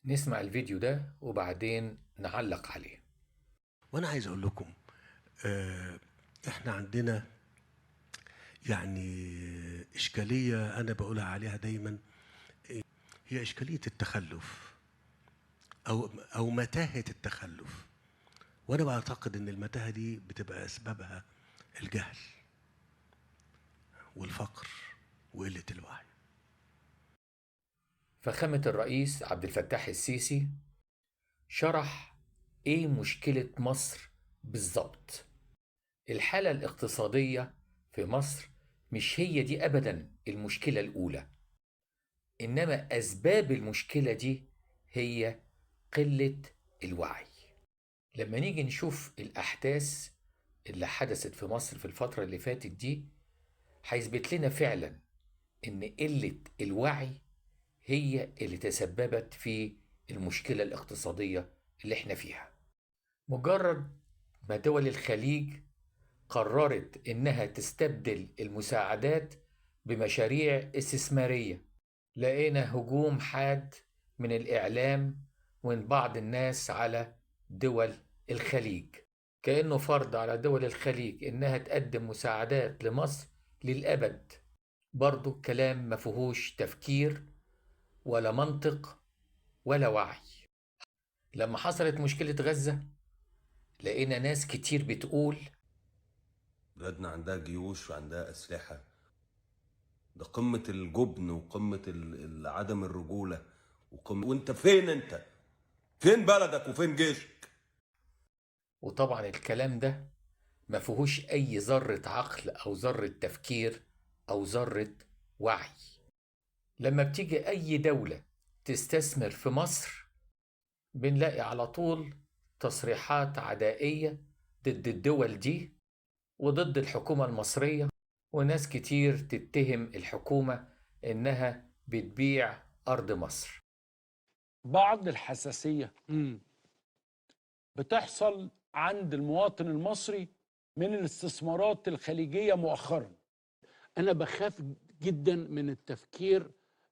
نسمع الفيديو ده وبعدين نعلق عليه. وانا عايز اقول لكم، آه، احنا عندنا يعني اشكاليه انا بقولها عليها دايما. هي اشكاليه التخلف او متاهه التخلف. وانا بعتقد ان المتاهه دي بتبقى اسبابها الجهل والفقر وقله الوعي. فخامة الرئيس عبد الفتاح السيسي شرح ايه مشكلة مصر بالظبط. الحالة الاقتصادية في مصر مش هي دي ابدا المشكلة الاولى، انما اسباب المشكلة دي هي قلة الوعي. لما نيجي نشوف الاحداث اللي حدثت في مصر في الفترة اللي فاتت دي، هيثبت لنا فعلا ان قلة الوعي هي اللي تسببت في المشكلة الاقتصادية اللي احنا فيها. مجرد ما دول الخليج قررت انها تستبدل المساعدات بمشاريع استثمارية، لقينا هجوم حاد من الإعلام ومن بعض الناس على دول الخليج، كأنه فرض على دول الخليج إنها تقدم مساعدات لمصر للأبد. برضو كلام ما فيهوش تفكير ولا منطق ولا وعي. لما حصلت مشكلة غزة لقينا ناس كتير بتقول بلادنا عندها جيوش وعندها أسلحة. ده قمة الجبن وقمة عدم الرجولة وانت فين انت؟ فين بلدك وفين جيشك؟ وطبعا الكلام ده ما فيهوش أي ذرة عقل أو ذرة تفكير أو ذرة وعي. لما بتيجي أي دولة تستثمر في مصر بنلاقي على طول تصريحات عدائية ضد الدول دي وضد الحكومة المصرية، وناس كتير تتهم الحكومة إنها بتبيع أرض مصر. بعض الحساسية بتحصل عند المواطن المصري من الاستثمارات الخليجية مؤخرا. أنا بخاف جدا من التفكير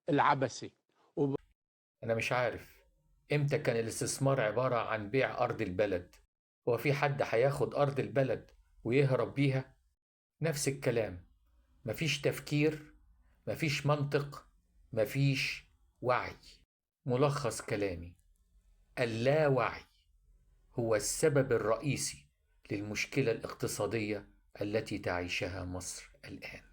العبثي. أنا مش عارف إمتى كان الاستثمار عبارة عن بيع أرض البلد. هو في حد هياخد أرض البلد ويهرب بيها؟ نفس الكلام، مفيش تفكير، مفيش منطق، مفيش وعي. ملخص كلامي، اللاوعي هو السبب الرئيسي للمشكلة الاقتصادية التي تعيشها مصر الآن.